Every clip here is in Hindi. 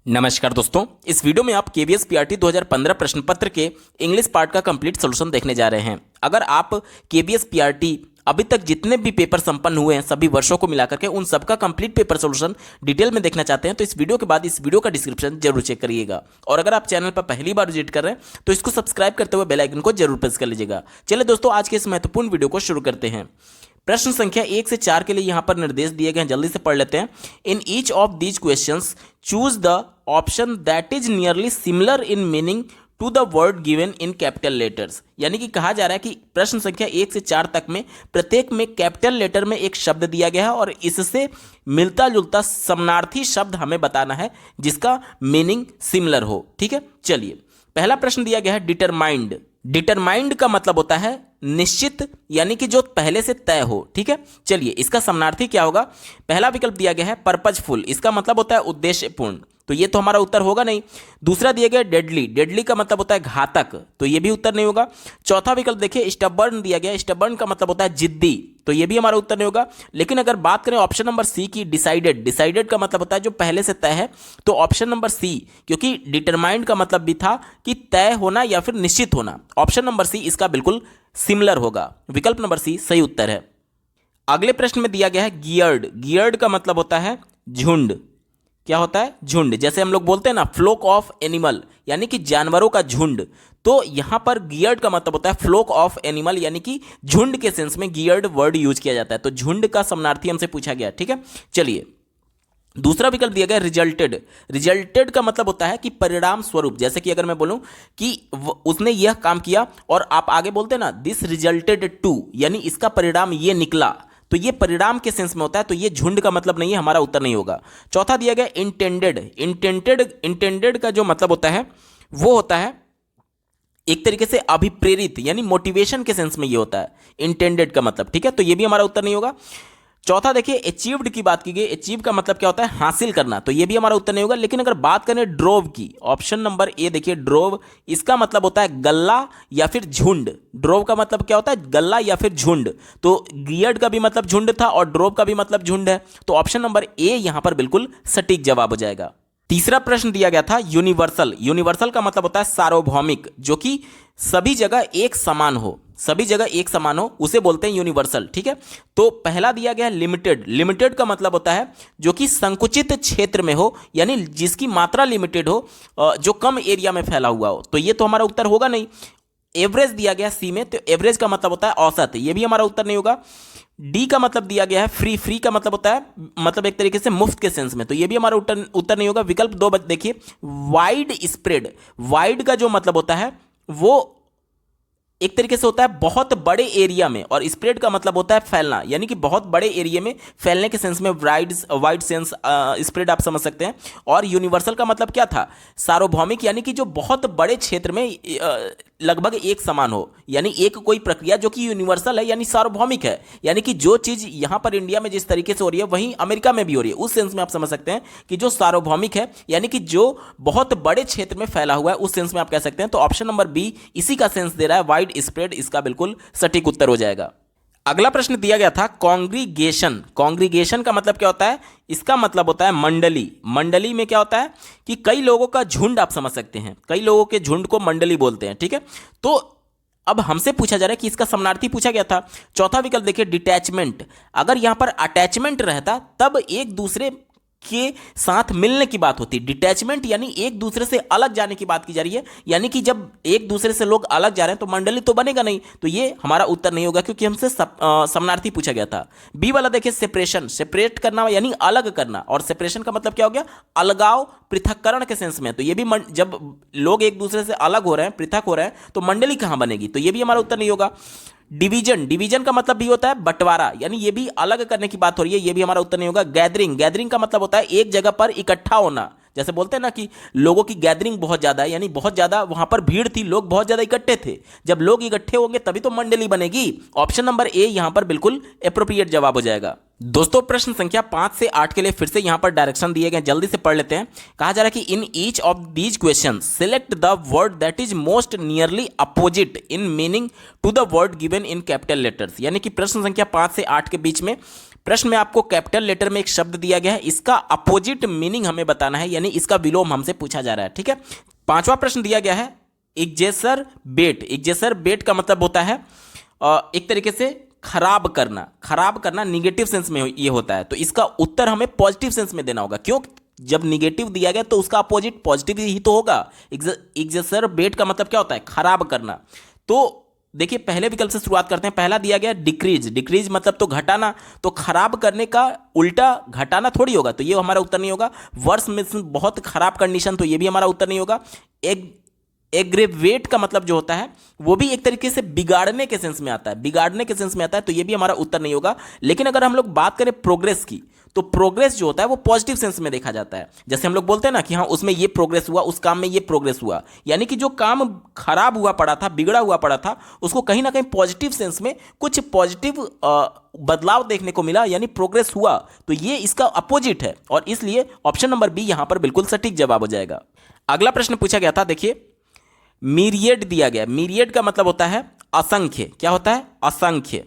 नमस्कार दोस्तों, इस वीडियो में आप केवीएस पीआरटी 2015 प्रश्न पत्र के इंग्लिश पार्ट का कंप्लीट सॉल्यूशन देखने जा रहे हैं। अगर आप केवीएस पीआरटी अभी तक जितने भी पेपर संपन्न हुए हैं सभी वर्षों को मिलाकर के उन सबका कंप्लीट पेपर सॉल्यूशन डिटेल में देखना चाहते हैं तो इस वीडियो के बाद इस वीडियो का डिस्क्रिप्शन जरूर चेक करिएगा। और अगर आप चैनल पर पहली बार विजिट कर रहे हैं तो इसको सब्सक्राइब करते हुए बेल आइकन को जरूर प्रेस कर लीजिएगा। चलिए दोस्तों, आज के इस महत्वपूर्ण वीडियो को शुरू करते हैं। प्रश्न संख्या 1 से 4 के लिए यहां पर निर्देश दिए गए हैं, जल्दी से पढ़ लेते हैं। In each of these questions choose the option that is nearly similar in meaning to the word given in capital letters. यानी कि कहा जा रहा है कि प्रश्न संख्या 1 से 4 तक में प्रत्येक में कैपिटल लेटर में एक शब्द दिया गया है और इससे मिलता जुलता समानार्थी शब्द हमें बताना है जिसका मीनिंग सिमिलर हो। ठीक है, चलिए पहला प्रश्न दिया गया है डिटरमाइंड। डिटरमाइंड का मतलब होता है निश्चित, यानी कि जो पहले से तय हो। ठीक है, चलिए इसका समानार्थी क्या होगा। पहला विकल्प दिया गया है पर्पजफुल, इसका मतलब होता है उद्देश्यपूर्ण, तो ये तो हमारा उत्तर होगा नहीं। दूसरा दिया गया डेडली, डेडली का मतलब होता है घातक, तो ये भी उत्तर नहीं होगा। चौथा विकल्प देखिए स्टबर्न दिया गया, स्टबर्न का मतलब होता है जिद्दी, तो ये भी हमारा उत्तर नहीं होगा। लेकिन अगर बात करें ऑप्शन नंबर सी की डिसाइडेड, डिसाइडेड का मतलब होता है जो पहले से तय है, तो ऑप्शन नंबर सी, क्योंकि डिटरमाइंड का मतलब भी था कि तय होना या फिर निश्चित होना, ऑप्शन नंबर सी इसका बिल्कुल सिमिलर होगा। विकल्प नंबर सी सही उत्तर है। अगले प्रश्न में दिया गया है गियर्ड। गियर्ड का मतलब होता है झुंड। क्या होता है? झुंड। जैसे हम लोग बोलते हैं ना फ्लोक ऑफ एनिमल, यानी कि जानवरों का झुंड, तो यहां पर गियर्ड का मतलब होता है फ्लोक ऑफ एनिमल, यानी कि झुंड के सेंस में गियर्ड वर्ड यूज किया जाता है। तो झुंड का समानार्थी हमसे पूछा गया। ठीक है, चलिए दूसरा विकल्प दिया गया रिजल्टेड। रिजल्टेड का मतलब होता है कि परिणाम स्वरूप, जैसे कि अगर मैं बोलूं कि उसने यह काम किया और आप आगे बोलते हैं ना दिस रिजल्टेड टू, यानी इसका परिणाम ये निकला, तो ये परिणाम के सेंस में होता है, तो ये झुंड का मतलब नहीं है, हमारा उत्तर नहीं होगा। चौथा दिया गया इंटेंडेड। इंटेंडेड का जो मतलब होता है वो होता है एक तरीके से अभिप्रेरित, यानी मोटिवेशन के सेंस में ये होता है इंटेंडेड का मतलब। ठीक है, तो ये भी हमारा उत्तर नहीं होगा। चौथा देखिए अचीव्ड की बात की गई, अचीव का मतलब क्या होता है? हासिल करना, तो ये भी हमारा उत्तर नहीं होगा। लेकिन अगर बात करें ड्रोव की, ऑप्शन नंबर ए देखिए ड्रोव, इसका मतलब होता है गल्ला या फिर झुंड। ड्रोव का मतलब क्या होता है? गल्ला या फिर झुंड। तो गियर्ड का भी मतलब झुंड था और ड्रोव का भी मतलब झुंड है, तो ऑप्शन नंबर ए यहां पर बिल्कुल सटीक जवाब हो जाएगा। तीसरा प्रश्न दिया गया था यूनिवर्सल। यूनिवर्सल का मतलब होता है सार्वभौमिक, जो कि सभी जगह एक समान हो, सभी जगह एक समान हो, उसे बोलते हैं यूनिवर्सल। ठीक है, तो पहला दिया गया लिमिटेड। लिमिटेड का मतलब होता है जो कि संकुचित क्षेत्र में हो, यानी जिसकी मात्रा लिमिटेड हो, जो कम एरिया में फैला हुआ हो, तो ये तो हमारा उत्तर होगा नहीं। एवरेज दिया गया सी में, तो एवरेज का मतलब होता है औसत, ये भी हमारा उत्तर नहीं होगा। डी का मतलब दिया गया है फ्री। फ्री का मतलब होता है मतलब एक तरीके से मुफ्त के सेंस में, तो ये भी हमारा उत्तर नहीं होगा। विकल्प 2 देखिए वाइड स्प्रेड। वाइड का जो मतलब होता है वो एक तरीके से होता है बहुत बड़े एरिया में, और स्प्रेड का मतलब होता है फैलना, यानी कि बहुत बड़े एरिया में फैलने के सेंस में वाइड सेंस स्प्रेड आप समझ सकते हैं। और यूनिवर्सल का मतलब क्या था? सार्वभौमिक, यानी कि जो बहुत बड़े क्षेत्र में लगभग एक समान हो, यानी एक कोई प्रक्रिया जो कि यूनिवर्सल है यानी सार्वभौमिक है, यानी कि जो चीज यहां पर इंडिया में जिस तरीके से हो रही है वहीं अमेरिका में भी हो रही है, उस सेंस में आप समझ सकते हैं कि जो सार्वभौमिक है यानी कि जो बहुत बड़े क्षेत्र में फैला हुआ है, उस सेंस में आप कह सकते हैं। तो ऑप्शन नंबर बी इसी का सेंस दे रहा है, वाइड स्प्रेड, इसका बिल्कुल सटीक उत्तर हो जाएगा। अगला प्रश्न दिया गया था कॉन्ग्रीगेशन। कॉन्ग्रीगेशन का मतलब क्या होता है? इसका मतलब होता है मंडली। मंडली में क्या होता है कि कई लोगों का झुंड, आप समझ सकते हैं, कई लोगों के झुंड को मंडली बोलते हैं। ठीक है, तो अब हमसे पूछा जा रहा है कि इसका समानार्थी पूछा गया था। चौथा विकल्प देखिए डिटैचमेंट। अगर यहां पर अटैचमेंट रहता तब एक दूसरे के साथ मिलने की बात होती। डिटैचमेंट यानी एक दूसरे से अलग जाने की बात की जा रही है, यानी कि जब एक दूसरे से लोग अलग जा रहे हैं तो मंडली तो बनेगा नहीं, तो ये हमारा उत्तर नहीं होगा क्योंकि हमसे समानार्थी पूछा गया था। बी वाला देखिए सेपरेशन। सेपरेट करना यानी अलग करना, और सेपरेशन का मतलब क्या हो गया? अलगाव, पृथक्करण के सेंस में, तो ये भी जब लोग एक दूसरे से अलग हो रहे हैं, पृथक हो रहे हैं, तो मंडली कहां बनेगी, तो ये भी हमारा उत्तर नहीं होगा। डिवीजन। डिवीजन का मतलब भी होता है बंटवारा, यानी ये भी अलग करने की बात हो रही है, ये भी हमारा उत्तर नहीं होगा। गैदरिंग। गैदरिंग का मतलब होता है एक जगह पर इकट्ठा होना, जैसे बोलते हैं ना कि लोगों की गैदरिंग बहुत ज्यादा है, यानी बहुत ज्यादा वहां पर भीड़ थी, लोग बहुत ज्यादा इकट्ठे थे। जब लोग इकट्ठे होंगे तभी तो मंडली बनेगी। ऑप्शन नंबर ए यहां पर बिल्कुल एप्रोप्रिएट जवाब हो जाएगा। दोस्तों प्रश्न संख्या 5 से 8 के लिए फिर से यहां पर डायरेक्शन दिए गए, जल्दी से पढ़ लेते हैं। कहा जा रहा है कि in each of these question select the word that is most nearly opposite in meaning to the word given in capital letters. यानी कि प्रश्न संख्या 5 से 8 के बीच में प्रश्न में आपको कैपिटल लेटर में एक शब्द दिया गया है, इसका अपोजिट मीनिंग हमें बताना है, यानी इसका विलोम हमसे पूछा जा रहा है। ठीक है, पांचवा प्रश्न दिया गया है इग्जेसर बेट। इग्जेसर बेट का मतलब होता है एक तरीके से खराब करना। खराब करना निगेटिव सेंस में ये होता है, तो इसका उत्तर हमें पॉजिटिव सेंस में देना होगा। क्यों? जब निगेटिव दिया गया तो उसका अपोजिट पॉजिटिव ही तो होगा। इग्जेसर बेट का मतलब क्या होता है? खराब करना। तो देखिए पहले विकल्प से शुरुआत करते हैं। पहला दिया गया डिक्रीज। डिक्रीज मतलब तो घटाना, तो खराब करने का उल्टा घटाना थोड़ी होगा, तो ये हमारा उत्तर नहीं होगा। वर्स में बहुत खराब कंडीशन, तो ये भी हमारा उत्तर नहीं होगा। एग्रेवेट का मतलब जो होता है वो भी एक तरीके से बिगाड़ने के सेंस में आता है, बिगाड़ने के सेंस में आता है, तो ये भी हमारा उत्तर नहीं होगा। लेकिन अगर हम लोग बात करें प्रोग्रेस की, तो प्रोग्रेस जो होता है वो पॉजिटिव सेंस में देखा जाता है। जैसे हम लोग बोलते हैं ना कि हाँ उसमें ये प्रोग्रेस हुआ, उस काम में ये प्रोग्रेस हुआ, यानी कि जो काम खराब हुआ पड़ा था, बिगड़ा हुआ पड़ा था, उसको कहीं ना कहीं पॉजिटिव सेंस में कुछ पॉजिटिव बदलाव देखने को मिला, यानी प्रोग्रेस हुआ। तो ये इसका अपोजिट है, और इसलिए ऑप्शन नंबर बी यहां पर बिल्कुल सटीक जवाब हो जाएगा। अगला प्रश्न पूछा गया था, देखिए मीरियड दिया गया। मीरियड का मतलब होता है असंख्य। क्या होता है? असंख्य,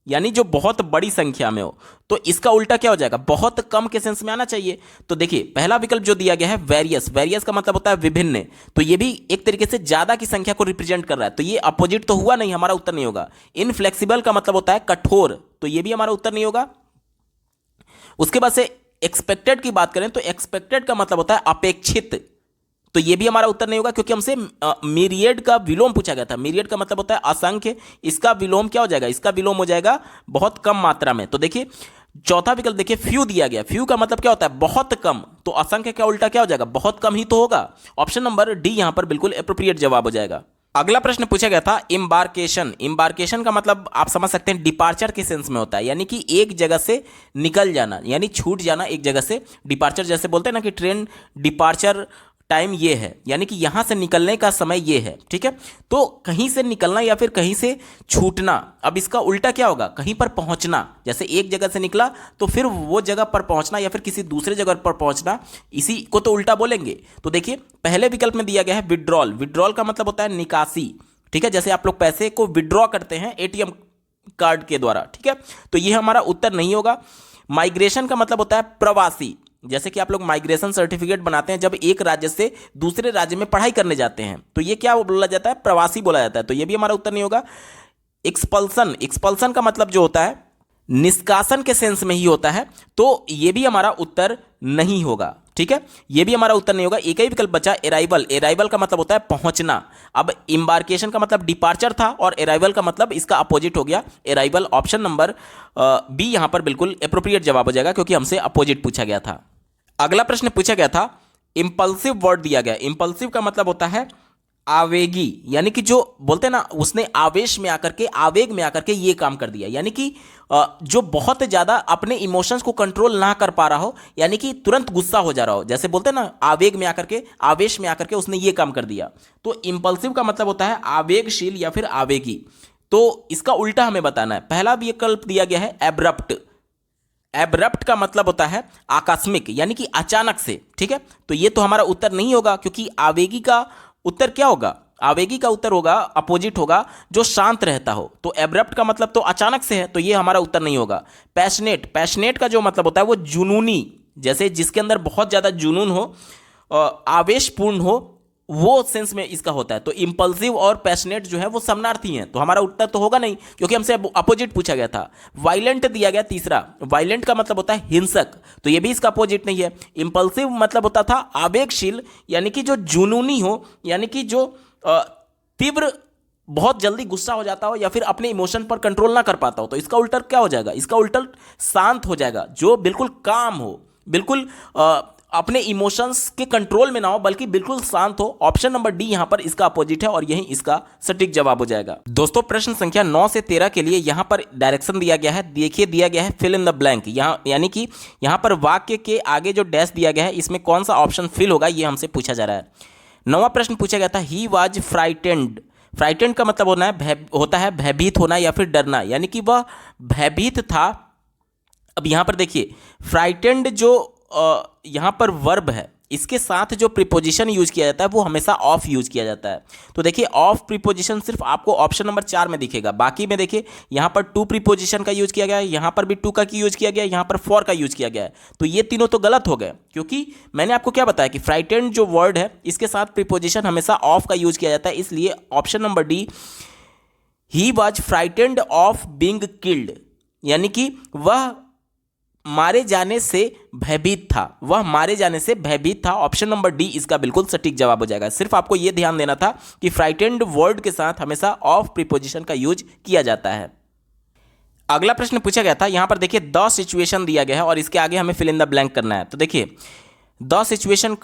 यानी जो बहुत बड़ी संख्या में हो। तो इसका उल्टा क्या हो जाएगा? बहुत कम के सेंस में आना चाहिए। तो देखिए पहला विकल्प जो दिया गया है वेरियस। वेरियस का मतलब होता है विभिन्न, तो ये भी एक तरीके से ज्यादा की संख्या को रिप्रेजेंट कर रहा है, तो ये अपोजिट तो हुआ नहीं, हमारा उत्तर नहीं होगा। इनफ्लेक्सिबल का मतलब होता है कठोर, तो ये भी हमारा उत्तर नहीं होगा। उसके बाद से एक्सपेक्टेड की बात करें तो एक्सपेक्टेड का मतलब होता है अपेक्षित, तो ये भी हमारा उत्तर नहीं होगा, क्योंकि हमसे मीरियड का विलोम पूछा गया था। मीरियड का मतलब होता है असंख्य, इसका विलोम क्या हो जाएगा? इसका विलोम हो जाएगा बहुत कम मात्रा में। तो देखिए चौथा विकल्प देखिए फ्यू दिया गया। फ्यू का मतलब क्या होता है? बहुत कम, तो असंख्य का उल्टा क्या हो जाएगा? बहुत कम ही तो होगा। ऑप्शन नंबर डी यहां पर बिल्कुल एप्रोप्रिएट जवाब हो जाएगा। अगला प्रश्न पूछा गया था इम्बार्केशन। इम्बार्केशन का मतलब आप समझ सकते हैं डिपार्चर के सेंस में होता है, यानी कि एक जगह से निकल जाना, यानी छूट जाना एक जगह से। डिपार्चर जैसे बोलते हैं ना कि ट्रेन डिपार्चर टाइम ये है, यानी कि यहां से निकलने का समय ये है। ठीक है, तो कहीं से निकलना या फिर कहीं से छूटना। अब इसका उल्टा क्या होगा? कहीं पर पहुंचना। जैसे एक जगह से निकला तो फिर वो जगह पर पहुंचना या फिर किसी दूसरे जगह पर पहुंचना, इसी को तो उल्टा बोलेंगे। तो देखिए पहले विकल्प में दिया गया है विड्रॉल। विड्रॉल का मतलब होता है निकासी। ठीक है, जैसे आप लोग पैसे को विड्रॉ करते हैं एटीएम कार्ड के द्वारा। ठीक है, तो ये हमारा उत्तर नहीं होगा। माइग्रेशन का मतलब होता है प्रवासी। जैसे कि आप लोग माइग्रेशन सर्टिफिकेट बनाते हैं जब एक राज्य से दूसरे राज्य में पढ़ाई करने जाते हैं, तो ये क्या बोला जाता है? प्रवासी बोला जाता है, तो ये भी हमारा उत्तर नहीं होगा। एक्सपल्सन। एक्सपल्सन का मतलब जो होता है निष्कासन के सेंस में ही होता है, तो ये भी हमारा उत्तर नहीं होगा। ठीक है, ये भी हमारा उत्तर नहीं होगा। एक ही विकल्प बचा अराइवल। अराइवल का मतलब होता है पहुंचना। अब एम्बार्केशन का मतलब डिपार्चर था और अराइवल का मतलब इसका अपोजिट हो गया अराइवल। ऑप्शन नंबर बी यहां पर बिल्कुल एप्रोप्रिएट जवाब हो जाएगा, क्योंकि हमसे अपोजिट पूछा गया था। अगला प्रश्न पूछा गया था इंपल्सिव वर्ड दिया गया। इंपल्सिव का मतलब होता है आवेगी, यानी कि जो बोलते हैं ना उसने आवेश में आकर के, आवेग में आकर के ये काम कर दिया, यानी कि जो बहुत ज्यादा अपने इमोशंस को कंट्रोल ना कर पा रहा हो, यानी कि तुरंत गुस्सा हो जा रहा हो। जैसे बोलते हैं ना आवेग में आकर के, आवेश में आकर के उसने ये काम कर दिया। तो इंपल्सिव का मतलब होता है आवेगशील या फिर आवेगी, तो इसका उल्टा हमें बताना है। पहला विकल्प दिया गया है एब्रप्ट। एब्रप्ट का मतलब होता है आकस्मिक, यानी कि अचानक से। ठीक है, तो ये तो हमारा उत्तर नहीं होगा, क्योंकि आवेगी का उत्तर क्या होगा? आवेगी का उत्तर होगा अपोजिट होगा जो शांत रहता हो। तो एब्रप्ट का मतलब तो अचानक से है, तो ये हमारा उत्तर नहीं होगा। पैशनेट। पैशनेट का जो मतलब होता है वो जुनूनी, जैसे जिसके अंदर बहुत ज्यादा जुनून हो, आवेशपूर्ण हो, वो सेंस में इसका होता है। तो इंपल्सिव और पैशनेट जो है वो समानार्थी हैं, तो हमारा उत्तर तो होगा नहीं, क्योंकि हमसे अपोजिट पूछा गया था। वायलेंट दिया गया तीसरा। वायलेंट का मतलब होता है हिंसक, तो ये भी इसका अपोजिट नहीं है। इंपल्सिव मतलब होता था आवेगशील, यानी कि जो जुनूनी हो, यानी कि जो तीव्र, बहुत जल्दी गुस्सा हो जाता हो या फिर अपने इमोशन पर कंट्रोल ना कर पाता हो। तो इसका उल्टा क्या हो जाएगा? इसका उल्टा शांत हो जाएगा, जो बिल्कुल काम हो, बिल्कुल अपने इमोशंस के कंट्रोल में ना हो, बल्कि बिल्कुल शांत हो। ऑप्शन नंबर डी यहां पर इसका अपोजिट है और यही इसका सटीक जवाब हो जाएगा। दोस्तों प्रश्न संख्या 9 से 13 के लिए यहां पर डायरेक्शन दिया गया है। देखिए दिया गया है फिल इन द ब्लैंक, यानी कि यहां पर वाक्य के आगे जो डैश दिया गया है इसमें कौन सा ऑप्शन फिल होगा, ये हमसे पूछा जा रहा है। 9वां प्रश्न पूछा गया था ही वॉज फ्राइटेंड। फ्राइटेंड का मतलब होता है भयभीत होना या फिर डरना, यानी कि वह भयभीत था। अब यहां पर देखिए फ्राइटेंड जो यहां पर वर्ब है, इसके साथ जो प्रीपोजिशन यूज किया जाता है वो हमेशा ऑफ यूज किया जाता है। तो देखिए ऑफ प्रीपोजिशन सिर्फ आपको ऑप्शन नंबर 4 में दिखेगा, बाकी में देखिए यहाँ पर टू प्रीपोजिशन का यूज किया गया है, यहाँ पर भी टू का यूज किया गया है, यहाँ पर फॉर का यूज किया गया है। तो ये तीनों तो गलत हो गए, क्योंकि मैंने आपको क्या बताया कि फ्राइटेंड जो वर्ड है इसके साथ प्रीपोजिशन हमेशा ऑफ का यूज किया जाता है, इसलिए option number D, he was frightened of being killed, यानी कि वह मारे जाने से भयभीत था, वह मारे जाने से भयभीत था। ऑप्शन नंबर डी इसका बिल्कुल सटीक जवाब हो जाएगा। सिर्फ आपको यह ध्यान देना था कि फ्राइटेंड वर्ड के साथ हमेशा ऑफ प्रीपोजिशन का यूज किया जाता है। अगला प्रश्न पूछा गया था, यहां पर देखिए द सिचुएशन दिया गया है और इसके आगे हमें फिल इन द ब्लैंक करना है। तो देखिए the situation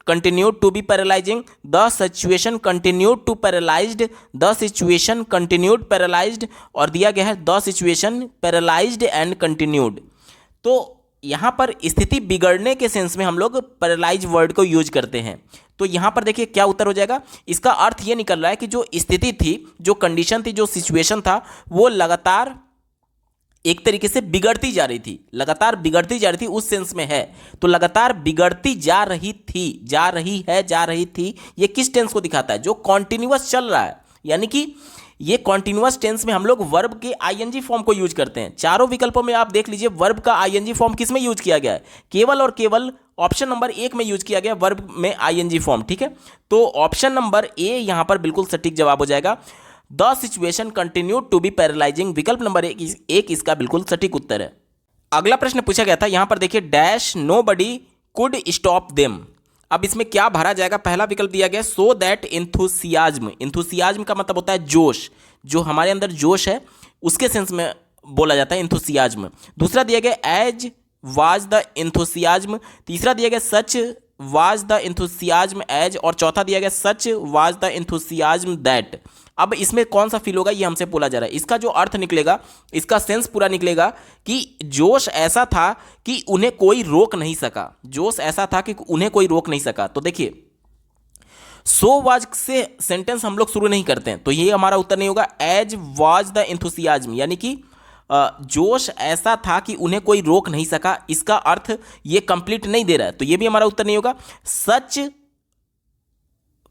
continued to be paralyzing, the situation continued to paralyzed, the situation continued paralyzed, और दिया गया है the situation paralyzed and continued। तो यहाँ पर स्थिति बिगड़ने के सेंस में हम लोग पैरालाइज वर्ड को यूज करते हैं। तो यहाँ पर देखिए क्या उत्तर हो जाएगा। इसका अर्थ ये निकल रहा है कि जो स्थिति थी, जो कंडीशन थी, जो सिचुएशन था, वो लगातार एक तरीके से बिगड़ती जा रही थी, लगातार बिगड़ती जा रही थी, उस सेंस में है। तो लगातार बिगड़ती जा रही थी, जा रही है, जा रही थी, ये किस टेंस को दिखाता है? जो कॉन्टिन्यूअस चल रहा है, यानी कि ये कॉन्टिन्यूअस टेंस में हम लोग वर्ब के आईएनजी फॉर्म को यूज करते हैं। चारों विकल्पों में आप देख लीजिए वर्ब का आईएनजी फॉर्म किस में यूज किया गया है? केवल और केवल ऑप्शन नंबर 1 में यूज किया गया वर्ब में आईएनजी फॉर्म, ठीक है। तो ऑप्शन नंबर ए यहां पर बिल्कुल सटीक जवाब हो जाएगा। The situation continued to be paralysing, विकल्प नंबर एक इसका बिल्कुल सटीक उत्तर है। अगला प्रश्न पूछा गया था, यहां पर देखिए dash nobody could stop them. अब इसमें क्या भरा जाएगा? पहला विकल्प दिया गया सो दैट इंथुसियाज्म। इंथुसियाज्म का मतलब होता है जोश, जो हमारे अंदर जोश है उसके सेंस में बोला जाता है इंथुसियाज्म। दूसरा दिया गया एज वाज द इंथुसियाज्म। तीसरा दिया गया सच वाज द इंथुसियाज्म एज, और चौथा दिया गया सच वाज द इंथुसियाज्म दैट। अब इसमें कौन सा फील होगा ये हमसे बोला जा रहा है। इसका जो अर्थ निकलेगा, इसका सेंस पूरा निकलेगा कि जोश ऐसा था कि उन्हें कोई रोक नहीं सका, जोश ऐसा था कि उन्हें कोई रोक नहीं सका। तो देखिए सो वाज से सेंटेंस हम लोग शुरू नहीं करते हैं, तो ये हमारा उत्तर नहीं होगा। एज वाज द इंथुसियाज्म, यानी कि जोश ऐसा था कि उन्हें कोई रोक नहीं सका, इसका अर्थ ये कंप्लीट नहीं दे रहा है, तो ये भी हमारा उत्तर नहीं होगा। सच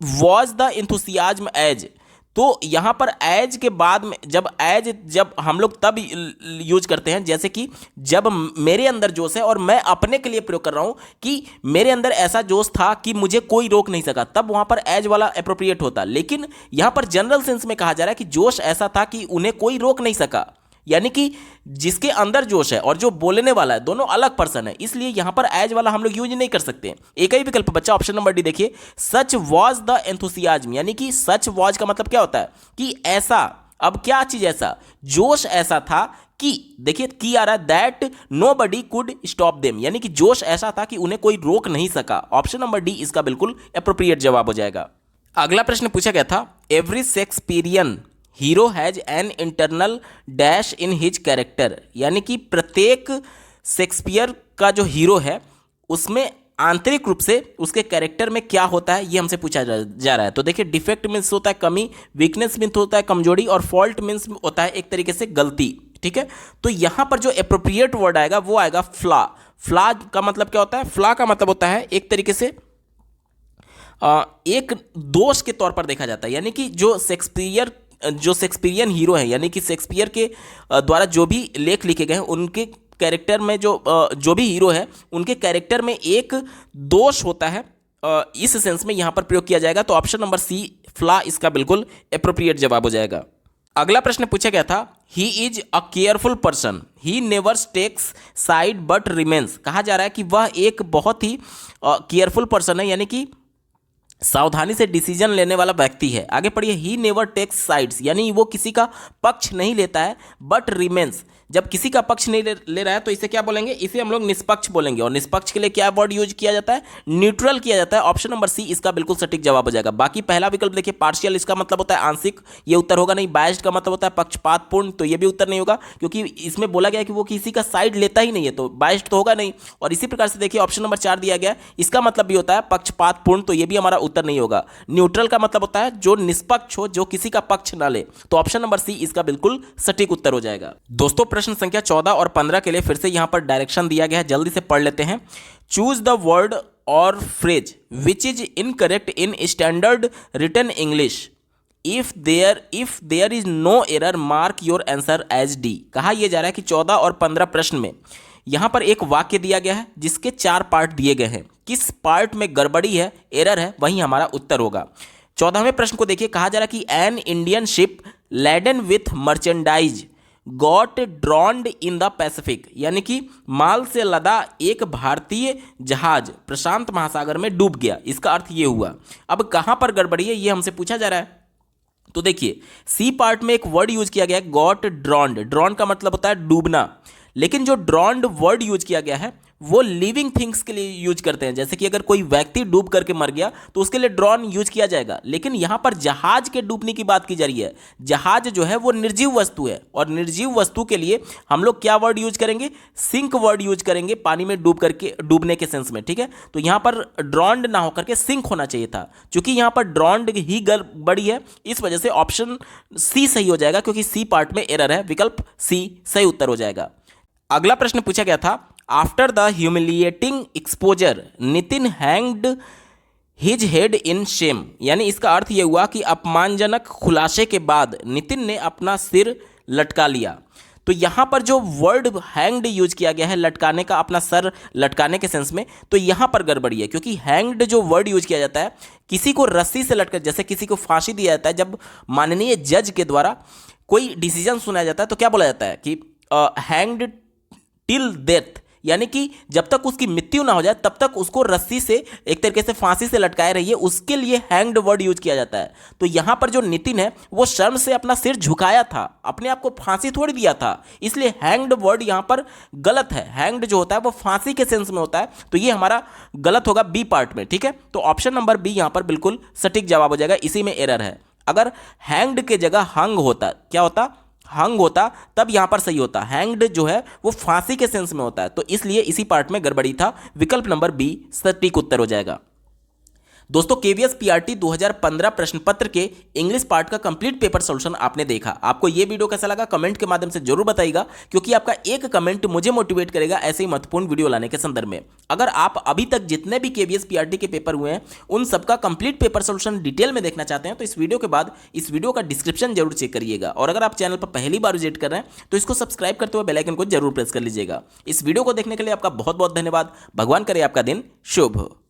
वाज द इंथुसियाज्म एज, तो यहां पर एज के बाद में जब हम लोग तब यूज करते हैं जैसे कि जब मेरे अंदर जोश है और मैं अपने के लिए प्रयोग कर रहा हूं कि मेरे अंदर ऐसा जोश था कि मुझे कोई रोक नहीं सका, तब वहां पर एज वाला एप्रोप्रिएट होता। लेकिन यहां पर जनरल सेंस में कहा जा रहा है कि जोश ऐसा था कि उन्हें कोई रोक नहीं सका, यानी कि जिसके अंदर जोश है और जो बोलने वाला है दोनों अलग पर्सन है, इसलिए यहां पर एज वाला हम लोग यूज नहीं कर सकते। एक ही विकल्प बच्चा ऑप्शन नंबर डी देखिए सच वाज द एंथुसियाज्म, यानी कि सच वाज का मतलब क्या होता है कि ऐसा। अब क्या चीज ऐसा? जोश ऐसा था कि देखिए की आ रहा है that nobody could stop them, यानी कि जोश ऐसा था कि उन्हें कोई रोक नहीं सका। ऑप्शन नंबर डी इसका बिल्कुल एप्रोप्रिएट जवाब हो जाएगा। अगला प्रश्न पूछा गया था every Shakespearean hero has an internal dash in his character, यानी कि प्रत्येक शेक्सपियर का जो हीरो है उसमें आंतरिक रूप से उसके कैरेक्टर में क्या होता है ये हमसे पूछा जा रहा है। तो देखिए डिफेक्ट मीन्स होता है कमी, वीकनेस मीन्स होता है कमजोरी, और फॉल्ट मीन्स होता है एक तरीके से गलती, ठीक है। तो यहां पर जो एप्रोप्रिएट वर्ड आएगा वो आएगा फ्लॉ। फ्लॉ का मतलब क्या होता है? फ्लॉ का मतलब होता है एक तरीके से एक दोष के तौर पर देखा जाता है, यानी कि जो शेक्सपियरियन हीरो है, यानी कि शेक्सपियर के द्वारा जो भी लेख लिखे गए हैं उनके कैरेक्टर में जो भी हीरो है उनके कैरेक्टर में एक दोष होता है, इस सेंस में यहां पर प्रयोग किया जाएगा। तो ऑप्शन नंबर सी फ्लॉ इसका बिल्कुल एप्रोप्रिएट जवाब हो जाएगा। अगला प्रश्न पूछा गया था he is a careful person, he never takes side but remains. कहा जा रहा है कि वह एक बहुत ही केयरफुल पर्सन है, यानी कि सावधानी से डिसीजन लेने वाला व्यक्ति है। आगे पढ़िए ही नेवर टेक्स साइड्स, यानी वो किसी का पक्ष नहीं लेता है, बट रिमेन्स, जब किसी का पक्ष नहीं ले रहा है तो इसे क्या बोलेंगे? इसे हम लोग निष्पक्ष बोलेंगे। और निष्पक्ष के लिए क्या वर्ड यूज किया जाता है? न्यूट्रल किया जाता है। ऑप्शन नंबर सी इसका बिल्कुल सटीक जवाब हो जाएगा। बाकी पहला विकल्प देखिए पार्शियल, इसका मतलब होता है आंशिक, ये उत्तर होगा नहीं। बायस्ड का मतलब होता है पक्षपातपूर्ण, तो ये भी उत्तर नहीं होगा क्योंकि इसमें बोला गया कि वो किसी का साइड लेता ही नहीं है, तो बायस्ड तो होगा नहीं। और इसी प्रकार से देखिए ऑप्शन नंबर 4 दिया गया, इसका मतलब भी होता है पक्षपातपूर्ण, तो ये भी हमारा उत्तर नहीं होगा। न्यूट्रल का मतलब होता है जो निष्पक्ष हो, जो किसी का पक्ष ना ले, तो ऑप्शन नंबर सी इसका बिल्कुल सटीक उत्तर हो जाएगा। दोस्तों प्रश्न संख्या 14 और 15 के लिए फिर से यहां पर डायरेक्शन दिया गया है, जल्दी से पढ़ लेते हैं। Choose the word or phrase which is incorrect in standard written English. If there is no error mark your answer as D. कहा यह जा रहा है कि 14 और 15 प्रश्न में यहाँ पर एक वाक्य दिया गया है जिसके 4 पार्ट दिए गए हैं, किस पार्ट में गड़बड़ी है, एरर है, वही हमारा उत्तर होगा। 14वें प्रश्न को देखिए, कहा जा रहा है कि an Indian ship laden with merchandise got ड्रॉन्ड in the Pacific, यानी कि माल से लदा एक भारतीय जहाज प्रशांत महासागर में डूब गया। इसका अर्थ ये हुआ। अब कहाँ पर गड़बड़ी है ये हमसे पूछा जा रहा है। तो देखिए सी पार्ट में एक वर्ड यूज किया गया है गॉट ड्रॉन्ड। ड्रॉन्ड का मतलब होता है डूबना, लेकिन जो ड्रॉन्ड वर्ड यूज किया गया है वो लिविंग थिंग्स के लिए यूज करते हैं। जैसे कि अगर कोई व्यक्ति डूब करके मर गया तो उसके लिए ड्रॉन यूज किया जाएगा, लेकिन यहां पर जहाज के डूबने की बात की जा रही है। जहाज जो है वो निर्जीव वस्तु है, और निर्जीव वस्तु के लिए हम लोग क्या वर्ड यूज करेंगे, सिंक वर्ड यूज करेंगे, पानी में डूब करके, डूबने के सेंस में, ठीक है। तो यहां पर ड्रॉन्ड ना होकर के सिंक होना चाहिए था। चूंकि यहां पर ड्रॉन्ड ही गड़बड़ी है, इस वजह से ऑप्शन सी सही हो जाएगा, क्योंकि सी पार्ट में एरर है। विकल्प सी सही उत्तर हो जाएगा। अगला प्रश्न पूछा गया था, after the humiliating exposure Nitin hanged his head in Shem, यानी इसका अर्थ यह हुआ कि अपमानजनक खुलासे के बाद नितिन ने अपना सिर लटका लिया। तो यहां पर जो वर्ड हैंग्ड यूज किया गया है लटकाने का, अपना सर लटकाने के सेंस में, तो यहां पर गड़बड़ी है, क्योंकि हैंग्ड जो वर्ड यूज किया जाता है किसी को रस्सी से लटकर, जैसे किसी को फांसी दिया जाता है, जब माननीय जज के द्वारा कोई डिसीजन सुनाया जाता है तो क्या बोला जाता है कि हैंग्ड टिल डेथ, यानी कि जब तक उसकी मृत्यु ना हो जाए तब तक उसको रस्सी से, एक तरीके से फांसी से लटकाए रहिए, उसके लिए हैंग्ड वर्ड यूज किया जाता है। तो यहां पर जो नितिन है वो शर्म से अपना सिर झुकाया था, अपने आप को फांसी थोड़ी दिया था, इसलिए हैंग्ड वर्ड यहां पर गलत है। हैंग्ड जो होता है वो फांसी के सेंस में होता है, तो ये हमारा गलत होगा बी पार्ट में, ठीक है। तो ऑप्शन नंबर बी यहां पर बिल्कुल सटीक जवाब हो जाएगा, इसी में एरर है। अगर हैंग्ड के जगह हंग होता, क्या होता, हंग होता, तब यहां पर सही होता। हैंग्ड जो है वो फांसी के सेंस में होता है, तो इसलिए इसी पार्ट में गड़बड़ी था। विकल्प नंबर बी सटीक उत्तर हो जाएगा। दोस्तों केवीएस पीआरटी 2015 प्रश्न पत्र के इंग्लिश पार्ट का कंप्लीट पेपर सॉल्यूशन आपने देखा। आपको यह वीडियो कैसा लगा कमेंट के माध्यम से जरूर बताइएगा, क्योंकि आपका एक कमेंट मुझे मोटिवेट करेगा ऐसे ही महत्वपूर्ण वीडियो लाने के संदर्भ में। अगर आप अभी तक जितने भी केवीएस पीआरटी के पेपर हुए हैं उन सबका कंप्लीट पेपर सॉल्यूशन डिटेल में देखना चाहते हैं तो इस वीडियो के बाद इस वीडियो का डिस्क्रिप्शन जरूर चेक करिएगा। और अगर आप चैनल पर पहली बार विजिट कर रहे हैं तो इसको सब्सक्राइब करते हुए बेल आइकन को जरूर प्रेस कर लीजिएगा। इस वीडियो को देखने के लिए आपका बहुत बहुत धन्यवाद। भगवान करे आपका दिन शुभ हो।